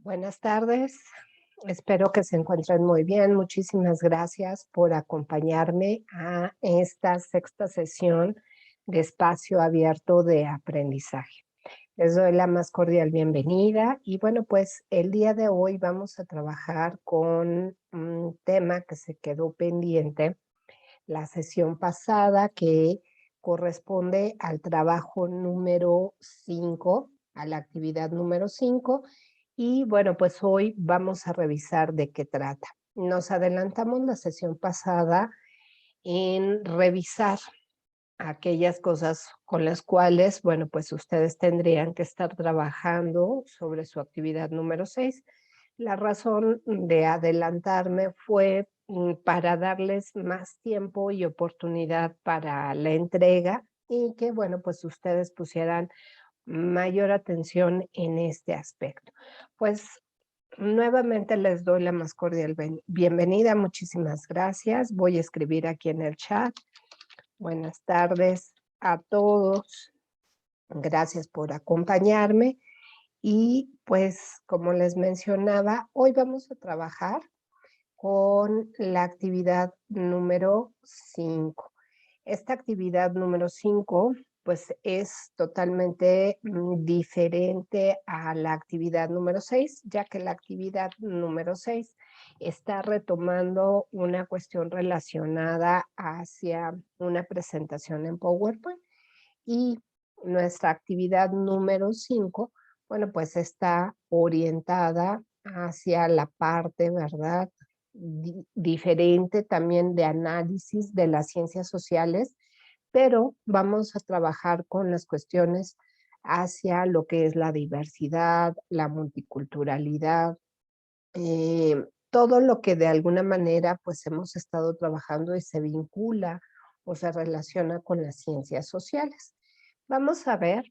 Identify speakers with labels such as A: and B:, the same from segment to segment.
A: Buenas tardes, espero que se encuentren muy bien. Muchísimas gracias por acompañarme a esta sexta sesión de espacio abierto de aprendizaje. Les doy la más cordial bienvenida y bueno, pues el día de hoy vamos a trabajar con un tema que se quedó pendiente la sesión pasada que corresponde al trabajo número 5, a la actividad número 5. Y bueno, pues hoy vamos a revisar de qué trata. Nos adelantamos la sesión pasada en revisar aquellas cosas con las cuales, bueno, pues ustedes tendrían que estar trabajando sobre su actividad número 6. La razón de adelantarme fue para darles más tiempo y oportunidad para la entrega y que, bueno, pues ustedes pusieran mayor atención en este aspecto. Pues nuevamente les doy la más cordial bienvenida, muchísimas gracias. Voy a escribir aquí en el chat. Buenas tardes a todos. Gracias por acompañarme. Y pues, como les mencionaba, hoy vamos a trabajar con la actividad número 5. Esta actividad número 5, pues es totalmente diferente a la actividad número 6, ya que la actividad número 6 está retomando una cuestión relacionada hacia una presentación en PowerPoint y nuestra actividad número 5, bueno, pues está orientada hacia la parte, ¿verdad? Diferente también de análisis de las ciencias sociales, pero vamos a trabajar con las cuestiones hacia lo que es la diversidad, la multiculturalidad, todo lo que de alguna manera pues hemos estado trabajando y se vincula o se relaciona con las ciencias sociales. Vamos a ver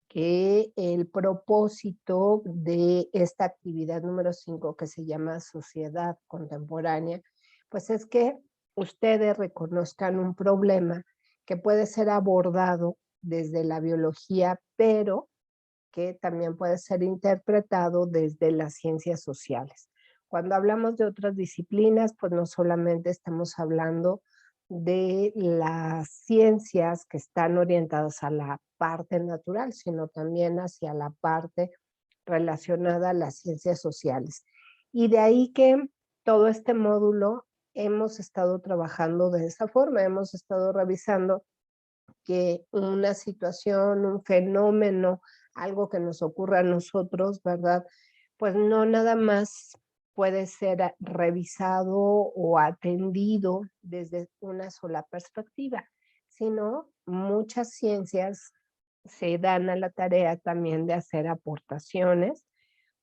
A: que el propósito de esta actividad número 5 que se llama Sociedad Contemporánea, pues es que ustedes reconozcan un problema que puede ser abordado desde la biología, pero que también puede ser interpretado desde las ciencias sociales. Cuando hablamos de otras disciplinas, pues no solamente estamos hablando de las ciencias que están orientadas a la parte natural, sino también hacia la parte relacionada a las ciencias sociales. Y de ahí que todo este módulo hemos estado trabajando de esa forma, hemos estado revisando que una situación, un fenómeno, algo que nos ocurra a nosotros, ¿verdad? Pues no nada más puede ser revisado o atendido desde una sola perspectiva, sino muchas ciencias se dan a la tarea también de hacer aportaciones,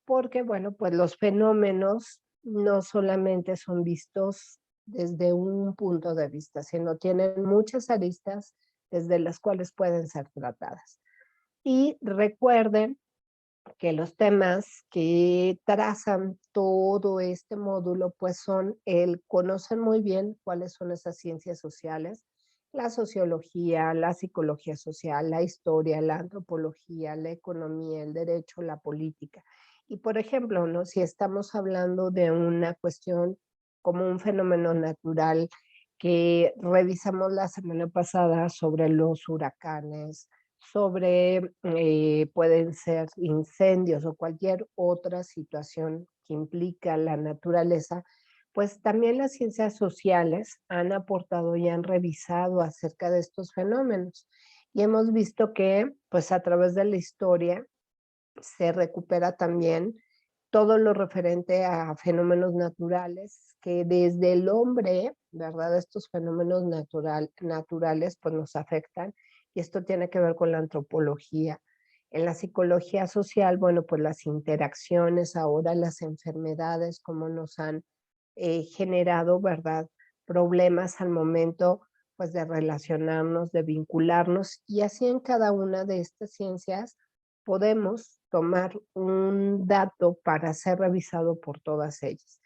A: porque, bueno, pues los fenómenos no solamente son vistos desde un punto de vista, sino tienen muchas aristas desde las cuales pueden ser tratadas. Y recuerden que los temas que trazan todo este módulo, pues son conocen muy bien cuáles son esas ciencias sociales, la sociología, la psicología social, la historia, la antropología, la economía, el derecho, la política. Y por ejemplo, ¿no? Si estamos hablando de una cuestión como un fenómeno natural que revisamos la semana pasada sobre los huracanes, sobre, pueden ser incendios o cualquier otra situación que implica la naturaleza, pues también las ciencias sociales han aportado y han revisado acerca de estos fenómenos. Y hemos visto que, pues a través de la historia, se recupera también todo lo referente a fenómenos naturales que desde el hombre, ¿verdad? Estos fenómenos naturales pues nos afectan y esto tiene que ver con la antropología. En la psicología social, bueno, pues las interacciones, ahora las enfermedades, cómo nos han generado, ¿verdad? Problemas al momento pues de relacionarnos, de vincularnos y así en cada una de estas ciencias podemos tomar un dato para ser revisado por todas ellas.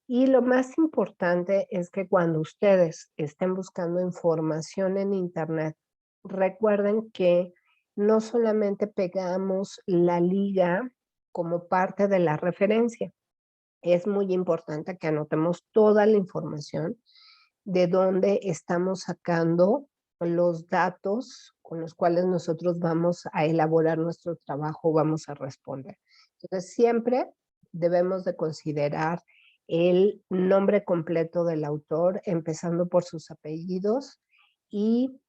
A: Y lo más importante es que cuando ustedes estén buscando información en Internet, recuerden que no solamente pegamos la liga como parte de la referencia. Es muy importante que anotemos toda la información de dónde estamos sacando los datos con los cuales nosotros vamos a elaborar nuestro trabajo, vamos a responder. Entonces, siempre debemos de considerar el nombre completo del autor, empezando por sus apellidos y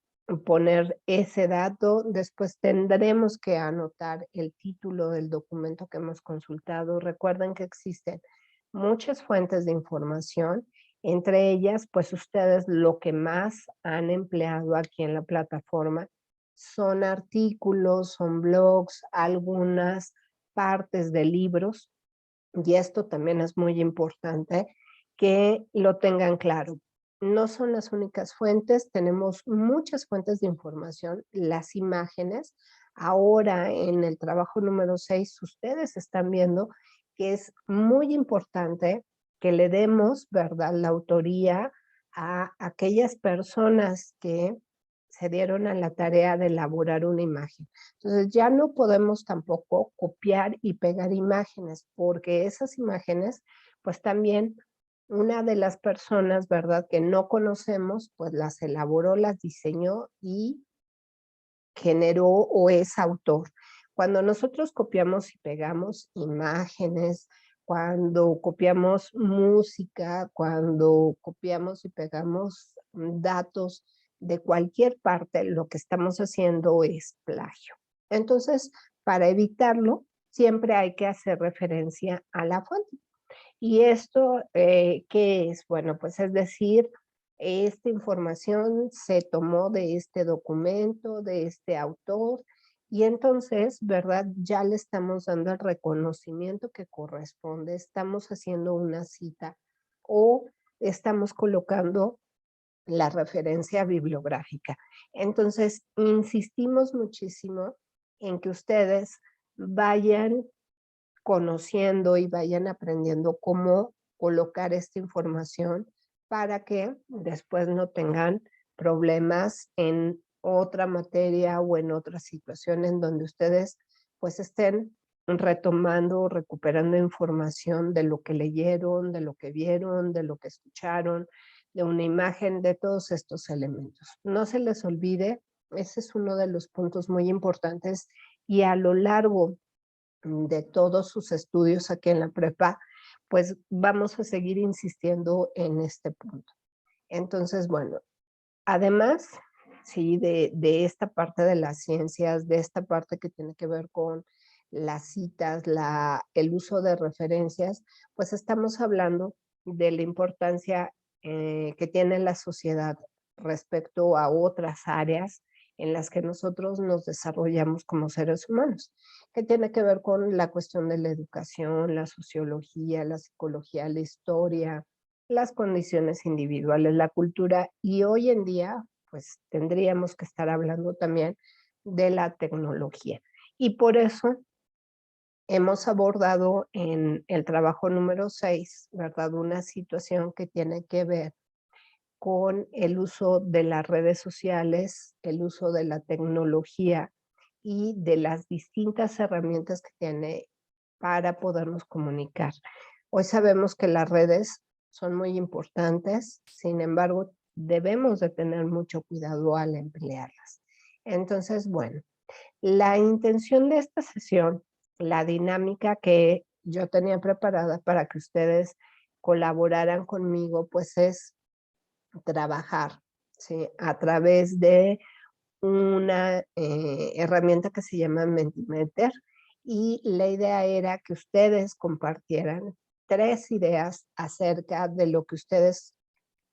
A: poner ese dato. Después tendremos que anotar el título del documento que hemos consultado. Recuerden que existen muchas fuentes de información, entre ellas, pues ustedes lo que más han empleado aquí en la plataforma son artículos, son blogs, algunas partes de libros, y esto también es muy importante que lo tengan claro. No son las únicas fuentes, tenemos muchas fuentes de información, las imágenes. Ahora en el trabajo número 6, ustedes están viendo que es muy importante que le demos, ¿verdad?, la autoría a aquellas personas que se dieron a la tarea de elaborar una imagen. Entonces ya no podemos tampoco copiar y pegar imágenes, porque esas imágenes, pues también una de las personas, ¿verdad?, que no conocemos, pues las elaboró, las diseñó y generó o es autor. Cuando nosotros copiamos y pegamos imágenes, cuando copiamos música, cuando copiamos y pegamos datos de cualquier parte, lo que estamos haciendo es plagio. Entonces, para evitarlo, siempre hay que hacer referencia a la fuente. ¿Y esto qué es? Bueno, pues es decir, esta información se tomó de este documento, de este autor, y entonces, ¿verdad? Ya le estamos dando el reconocimiento que corresponde, estamos haciendo una cita o estamos colocando la referencia bibliográfica. Entonces, insistimos muchísimo en que ustedes vayan conociendo y vayan aprendiendo cómo colocar esta información para que después no tengan problemas en otra materia o en otra situación en donde ustedes pues estén retomando o recuperando información de lo que leyeron, de lo que vieron, de lo que escucharon, de una imagen, de todos estos elementos. No se les olvide, ese es uno de los puntos muy importantes y a lo largo de todos sus estudios aquí en la prepa, pues vamos a seguir insistiendo en este punto. Entonces, bueno, además, sí, de esta parte de las ciencias, de esta parte que tiene que ver con las citas, el uso de referencias, pues estamos hablando de la importancia que tiene la sociedad respecto a otras áreas en las que nosotros nos desarrollamos como seres humanos, que tiene que ver con la cuestión de la educación, la sociología, la psicología, la historia, las condiciones individuales, la cultura, y hoy en día, pues tendríamos que estar hablando también de la tecnología. Y por eso hemos abordado en el trabajo número 6, ¿verdad? Una situación que tiene que ver con el uso de las redes sociales, el uso de la tecnología y de las distintas herramientas que tiene para podernos comunicar. Hoy sabemos que las redes son muy importantes, sin embargo, debemos de tener mucho cuidado al emplearlas. Entonces, bueno, la intención de esta sesión, la dinámica que yo tenía preparada para que ustedes colaboraran conmigo, pues es trabajar, ¿sí? A través de una herramienta que se llama Mentimeter, y la idea era que ustedes compartieran 3 ideas acerca de lo que ustedes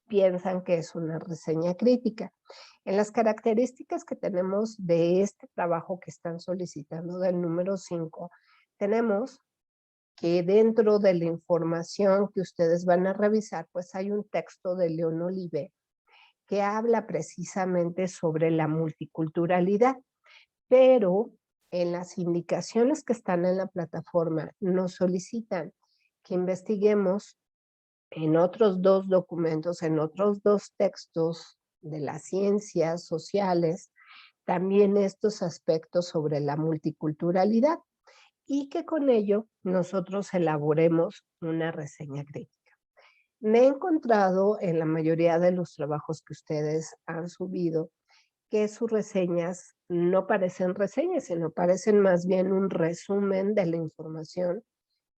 A: piensan que es una reseña crítica. En las características que tenemos de este trabajo que están solicitando del número 5, tenemos que dentro de la información que ustedes van a revisar, pues hay un texto de León Olive que habla precisamente sobre la multiculturalidad, pero en las indicaciones que están en la plataforma nos solicitan que investiguemos en otros 2 documentos, en otros 2 textos de las ciencias sociales, también estos aspectos sobre la multiculturalidad. y que con ello nosotros elaboremos una reseña crítica. Me he encontrado en la mayoría de los trabajos que ustedes han subido que sus reseñas no parecen reseñas, sino parecen más bien un resumen de la información,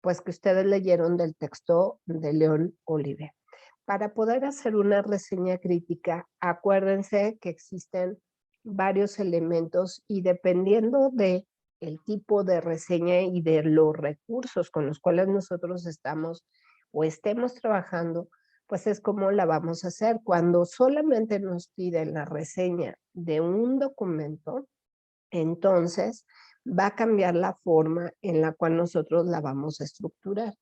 A: pues que ustedes leyeron del texto de León Olive. Para poder hacer una reseña crítica, acuérdense que existen varios elementos y dependiendo de el tipo de reseña y de los recursos con los cuales nosotros estamos o estemos trabajando, pues es como la vamos a hacer. Cuando solamente nos piden la reseña de un documento, entonces va a cambiar la forma en la cual nosotros la vamos a estructurar.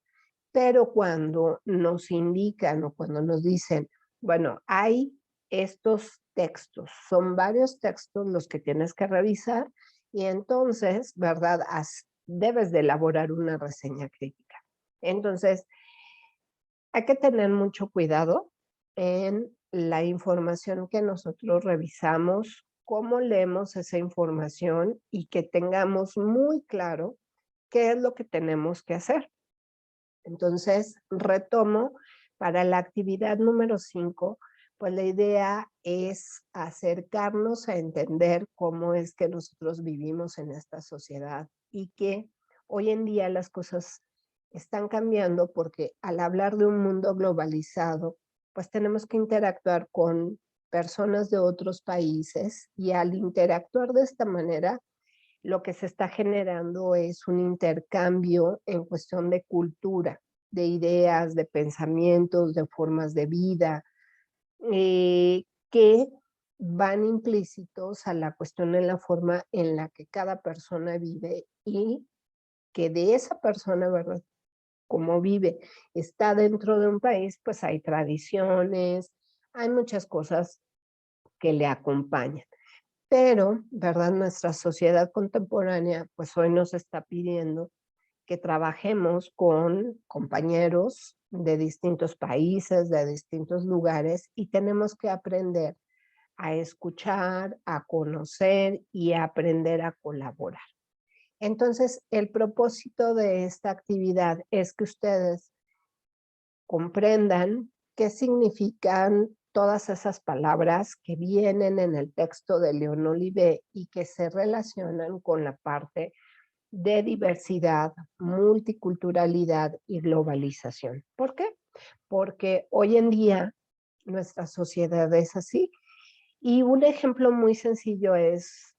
A: Pero cuando nos indican o cuando nos dicen, bueno, hay estos textos, son varios textos los que tienes que revisar y entonces, ¿verdad? Debes de elaborar una reseña crítica. Entonces, hay que tener mucho cuidado en la información que nosotros revisamos, cómo leemos esa información y que tengamos muy claro qué es lo que tenemos que hacer. Entonces, retomo, para la actividad número 5, pues la idea es acercarnos a entender cómo es que nosotros vivimos en esta sociedad y que hoy en día las cosas están cambiando porque al hablar de un mundo globalizado, pues tenemos que interactuar con personas de otros países y al interactuar de esta manera, lo que se está generando es un intercambio en cuestión de cultura, de ideas, de pensamientos, de formas de vida, que van implícitos a la cuestión en la forma en la que cada persona vive y que de esa persona, ¿verdad? Como vive, está dentro de un país, pues hay tradiciones, hay muchas cosas que le acompañan. Pero, ¿verdad? Nuestra sociedad contemporánea, pues hoy nos está pidiendo que trabajemos con compañeros de distintos países, de distintos lugares, y tenemos que aprender a escuchar, a conocer y a aprender a colaborar. Entonces, el propósito de esta actividad es que ustedes comprendan qué significan todas esas palabras que vienen en el texto de León Olivé y que se relacionan con la parte de diversidad, multiculturalidad y globalización. ¿Por qué? Porque hoy en día nuestra sociedad es así. Y un ejemplo muy sencillo es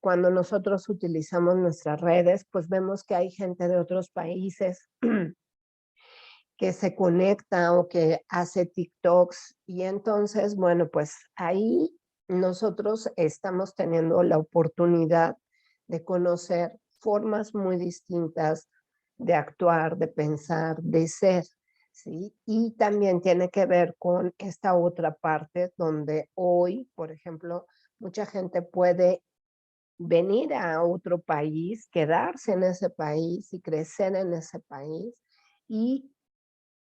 A: cuando nosotros utilizamos nuestras redes, pues vemos que hay gente de otros países que se conecta o que hace TikToks y entonces, bueno, pues ahí nosotros estamos teniendo la oportunidad de conocer formas muy distintas de actuar, de pensar, de ser, ¿sí? Y también tiene que ver con esta otra parte donde hoy, por ejemplo, mucha gente puede venir a otro país, quedarse en ese país y crecer en ese país y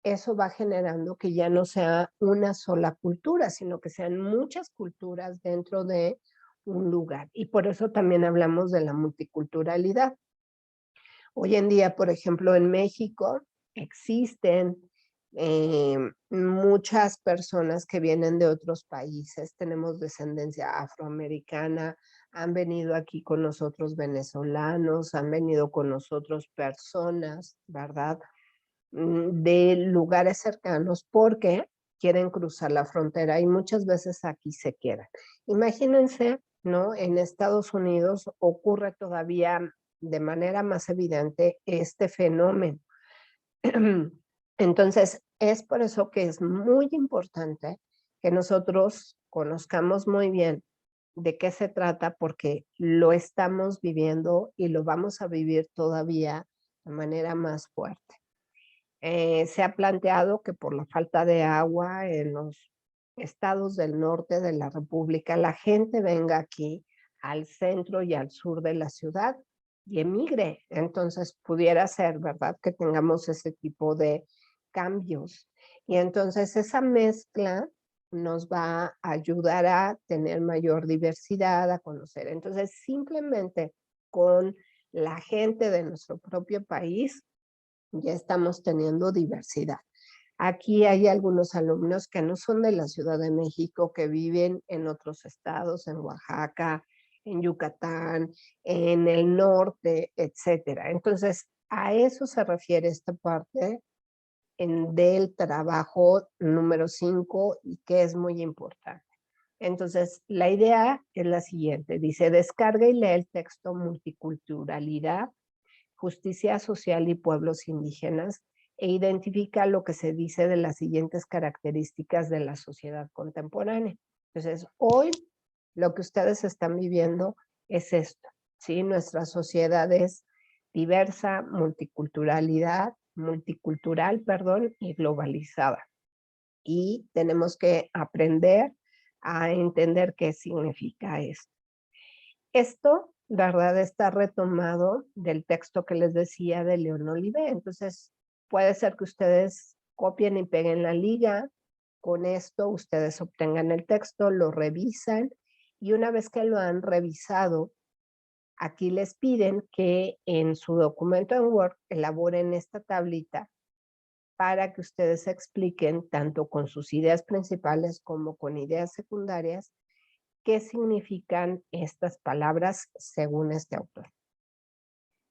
A: eso va generando que ya no sea una sola cultura, sino que sean muchas culturas dentro de un lugar. Y por eso también hablamos de la multiculturalidad. Hoy en día, por ejemplo, en México existen muchas personas que vienen de otros países, tenemos descendencia afroamericana, han venido aquí con nosotros venezolanos, han venido con nosotros personas, ¿verdad? De lugares cercanos porque quieren cruzar la frontera y muchas veces aquí se quedan. Imagínense, ¿no? En Estados Unidos ocurre todavía de manera más evidente este fenómeno. Entonces, es por eso que es muy importante que nosotros conozcamos muy bien de qué se trata, porque lo estamos viviendo y lo vamos a vivir todavía de manera más fuerte. Se ha planteado que por la falta de agua en los estados del norte de la República, la gente venga aquí al centro y al sur de la ciudad y emigre. Entonces pudiera ser, ¿verdad?, que tengamos ese tipo de cambios. Y entonces esa mezcla nos va a ayudar a tener mayor diversidad, a conocer. Entonces simplemente con la gente de nuestro propio país, ya estamos teniendo diversidad. Aquí hay algunos alumnos que no son de la Ciudad de México, que viven en otros estados, en Oaxaca, en Yucatán, en el norte, etcétera. Entonces, a eso se refiere esta parte del trabajo número 5 y que es muy importante. Entonces, la idea es la siguiente. Dice, descarga y lee el texto Multiculturalidad, Justicia Social y Pueblos Indígenas e identifica lo que se dice de las siguientes características de la sociedad contemporánea. Entonces, hoy lo que ustedes están viviendo es esto, ¿sí? Nuestra sociedad es diversa, multicultural, perdón, y globalizada. Y tenemos que aprender a entender qué significa esto. Esto, verdad, está retomado del texto que les decía de León Olivé. Entonces, puede ser que ustedes copien y peguen la liga. Con esto, ustedes obtengan el texto, lo revisan, y una vez que lo han revisado, aquí les piden que en su documento en Word elaboren esta tablita para que ustedes expliquen, tanto con sus ideas principales como con ideas secundarias, qué significan estas palabras según este autor.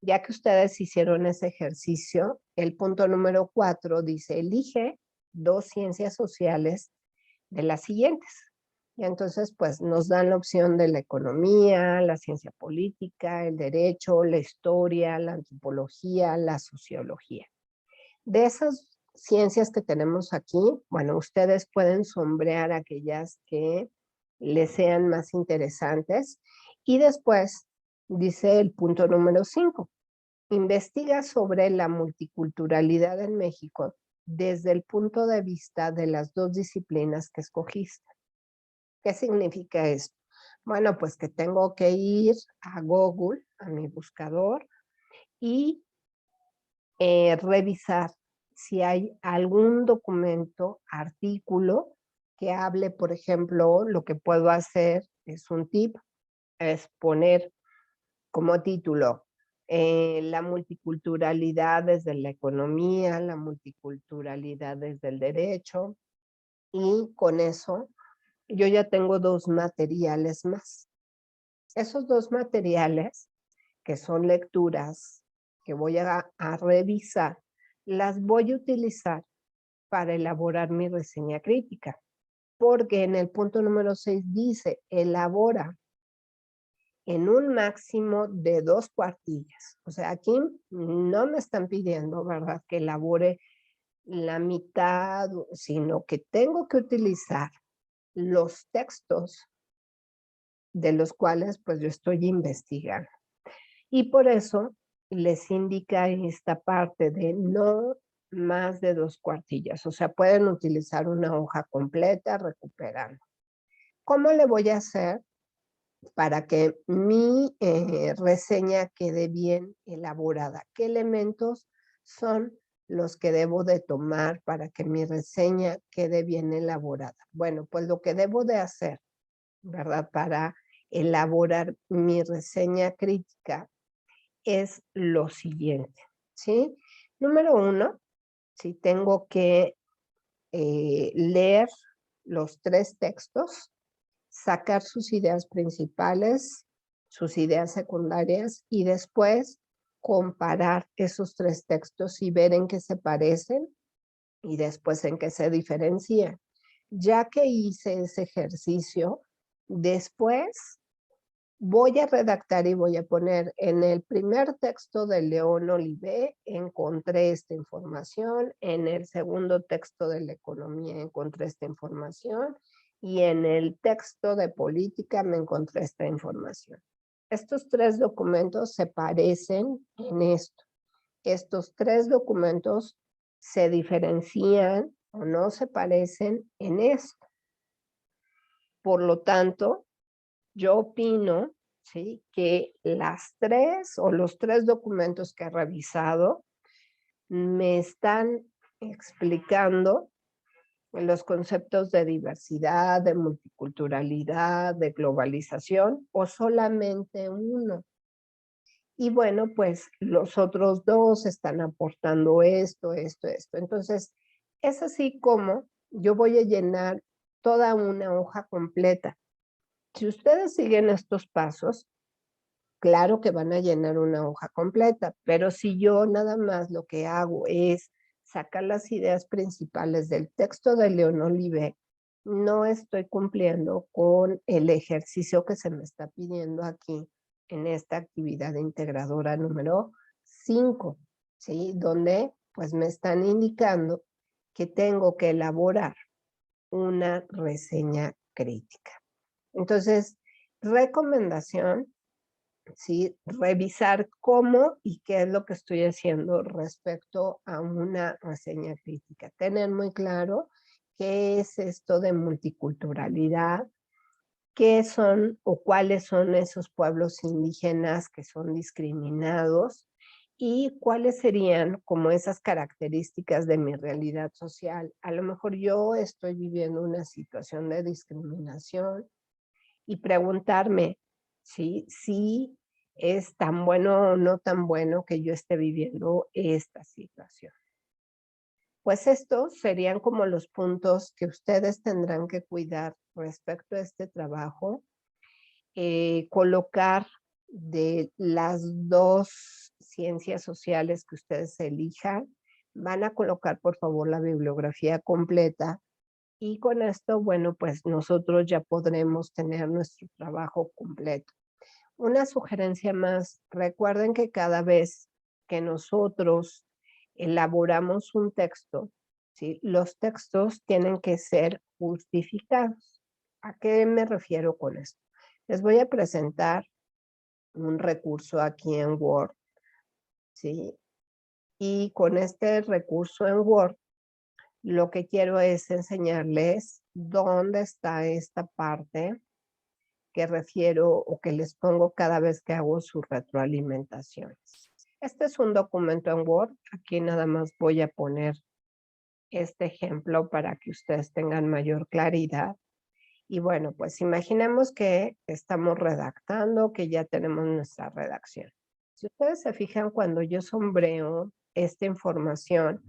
A: Ya que ustedes hicieron ese ejercicio, el punto número 4 dice, elige 2 ciencias sociales de las siguientes. Y entonces, pues, nos dan la opción de la economía, la ciencia política, el derecho, la historia, la antropología, la sociología. De esas ciencias que tenemos aquí, bueno, ustedes pueden sombrear aquellas que les sean más interesantes. Y después, dice el punto número 5, investiga sobre la multiculturalidad en México desde el punto de vista de las 2 disciplinas que escogiste. ¿Qué significa esto? Bueno, pues que tengo que ir a Google, a mi buscador, y revisar si hay algún documento, artículo, que hable, por ejemplo, lo que puedo hacer es un tip, es poner como título la multiculturalidad desde la economía, la multiculturalidad desde el derecho, y con eso yo ya tengo 2 materiales más. Esos 2 materiales, que son lecturas que voy a revisar, las voy a utilizar para elaborar mi reseña crítica, porque en el punto número 6 dice, elabora en un máximo de 2 cuartillas. O sea, aquí no me están pidiendo, ¿verdad?, que elabore la mitad, sino que tengo que utilizar los textos de los cuales pues yo estoy investigando. Y por eso les indica esta parte de no más de 2 cuartillas. O sea, pueden utilizar una hoja completa recuperando. ¿Cómo le voy a hacer para que mi reseña quede bien elaborada? ¿Qué elementos son los que debo de tomar para que mi reseña quede bien elaborada? Bueno, pues lo que debo de hacer, ¿verdad?, para elaborar mi reseña crítica es lo siguiente, ¿sí? Número 1, si tengo que leer los 3 textos, sacar sus ideas principales, sus ideas secundarias, y después comparar esos 3 textos y ver en qué se parecen y después en qué se diferencian. Ya que hice ese ejercicio, después voy a redactar y voy a poner en el primer texto de León Olivé, encontré esta información, en el segundo texto de la economía encontré esta información, y en el texto de política me encontré esta información. Estos 3 documentos se parecen en esto. Estos 3 documentos se diferencian o no se parecen en esto. Por lo tanto, yo opino, ¿sí?, que las 3 o los 3 documentos que he revisado me están explicando los conceptos de diversidad, de multiculturalidad, de globalización, o solamente uno. Y bueno, pues los otros 2 están aportando esto, esto, esto. Entonces, es así como yo voy a llenar toda una hoja completa. Si ustedes siguen estos pasos, claro que van a llenar una hoja completa, pero si yo nada más lo que hago es sacar las ideas principales del texto de León Olivet, no estoy cumpliendo con el ejercicio que se me está pidiendo aquí en esta actividad integradora número 5, ¿sí? Donde pues me están indicando que tengo que elaborar una reseña crítica. Entonces, recomendación, ¿sí? Revisar cómo y qué es lo que estoy haciendo respecto a una reseña crítica. Tener muy claro qué es esto de multiculturalidad, qué son o cuáles son esos pueblos indígenas que son discriminados y cuáles serían como esas características de mi realidad social. A lo mejor yo estoy viviendo una situación de discriminación y preguntarme, ¿sí? Si es tan bueno o no tan bueno que yo esté viviendo esta situación. Pues estos serían como los puntos que ustedes tendrán que cuidar respecto a este trabajo. Colocar de las 2 ciencias sociales que ustedes elijan, van a colocar por favor la bibliografía completa y con esto, bueno, pues nosotros ya podremos tener nuestro trabajo completo. Una sugerencia más, recuerden que cada vez que nosotros elaboramos un texto, ¿sí? Los textos tienen que ser justificados. ¿A qué me refiero con esto? Les voy a presentar un recurso aquí en Word, ¿sí? Y con este recurso en Word, lo que quiero es enseñarles dónde está esta parte que refiero o que les pongo cada vez que hago sus retroalimentaciones. Este es un documento en Word. Aquí nada más voy a poner este ejemplo para que ustedes tengan mayor claridad. Y bueno, pues imaginemos que estamos redactando, que ya tenemos nuestra redacción. Si ustedes se fijan cuando yo sombreo esta información,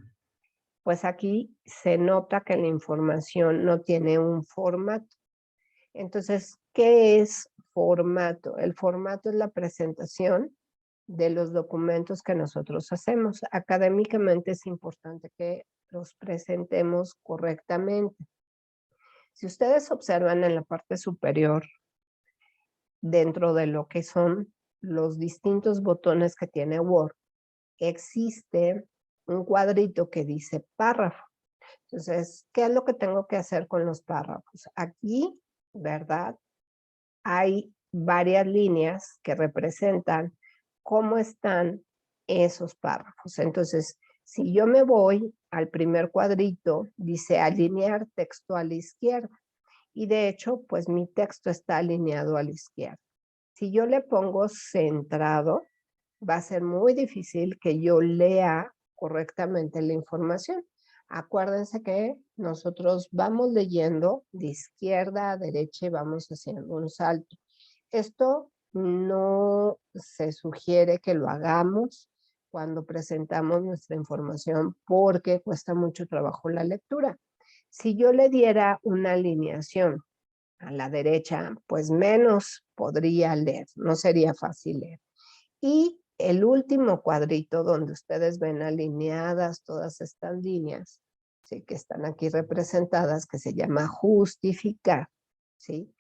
A: pues aquí se nota que la información no tiene un formato. Entonces, ¿qué es formato? El formato es la presentación de los documentos que nosotros hacemos. Académicamente es importante que los presentemos correctamente. Si ustedes observan en la parte superior, dentro de lo que son los distintos botones que tiene Word, existe un cuadrito que dice párrafo. Entonces, ¿qué es lo que tengo que hacer con los párrafos? Aquí, ¿verdad? Hay varias líneas que representan cómo están esos párrafos. Entonces, si yo me voy al primer cuadrito, dice alinear texto a la izquierda. Y de hecho, pues mi texto está alineado a la izquierda. Si yo le pongo centrado, va a ser muy difícil que yo lea correctamente la información. Acuérdense que nosotros vamos leyendo de izquierda a derecha y vamos haciendo un salto. Esto no se sugiere que lo hagamos cuando presentamos nuestra información porque cuesta mucho trabajo la lectura. Si yo le diera una alineación a la derecha, pues menos podría leer, no sería fácil leer. Y el último cuadrito donde ustedes ven alineadas todas estas líneas, ¿sí? Que están aquí representadas, que se llama justificar, ¿sí?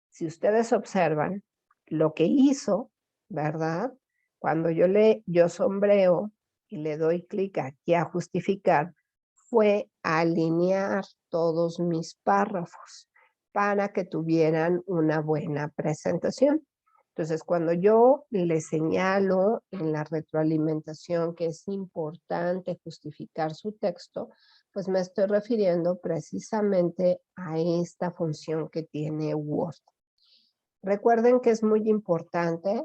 A: Si ustedes observan lo que hizo, ¿verdad? Cuando yo sombreo y le doy clic aquí a justificar, fue alinear todos mis párrafos para que tuvieran una buena presentación. Entonces, cuando yo le señalo en la retroalimentación que es importante justificar su texto, pues me estoy refiriendo precisamente a esta función que tiene Word. Recuerden que es muy importante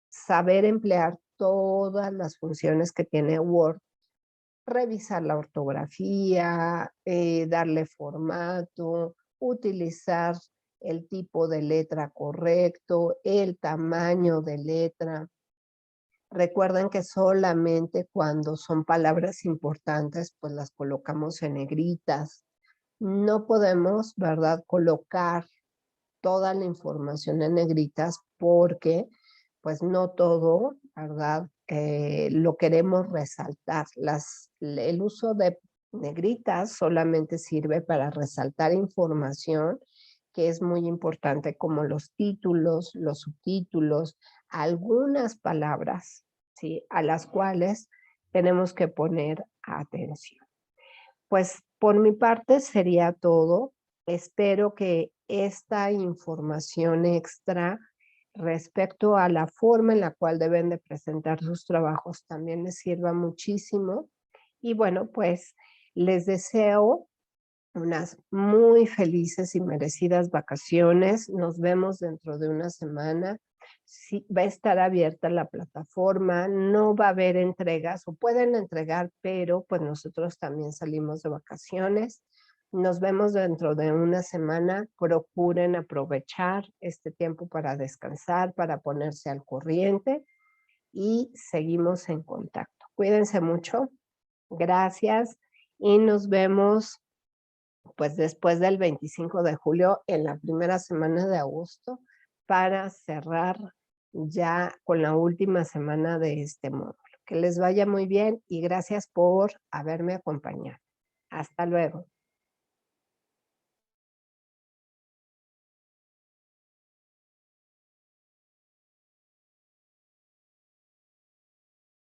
A: saber emplear todas las funciones que tiene Word, revisar la ortografía, darle formato, utilizar el tipo de letra correcto, el tamaño de letra. Recuerden que solamente cuando son palabras importantes, pues las colocamos en negritas. No podemos, ¿verdad?, colocar toda la información en negritas porque, pues, no todo, ¿verdad?, lo queremos resaltar. El uso de negritas solamente sirve para resaltar información que es muy importante, como los títulos, los subtítulos, algunas palabras, ¿sí?, a las cuales tenemos que poner atención. Pues, por mi parte sería todo. Espero que esta información extra respecto a la forma en la cual deben de presentar sus trabajos también les sirva muchísimo. Y bueno, pues, les deseo unas muy felices y merecidas vacaciones. Nos vemos dentro de una semana. Sí, va a estar abierta la plataforma, no va a haber entregas o pueden entregar, pero pues nosotros también salimos de vacaciones. Nos vemos dentro de una semana. Procuren aprovechar este tiempo para descansar, para ponerse al corriente y seguimos en contacto. Cuídense mucho. Gracias y nos vemos pues después del 25 de julio, en la primera semana de agosto, para cerrar ya con la última semana de este módulo. Que les vaya muy bien y gracias por haberme acompañado. Hasta luego.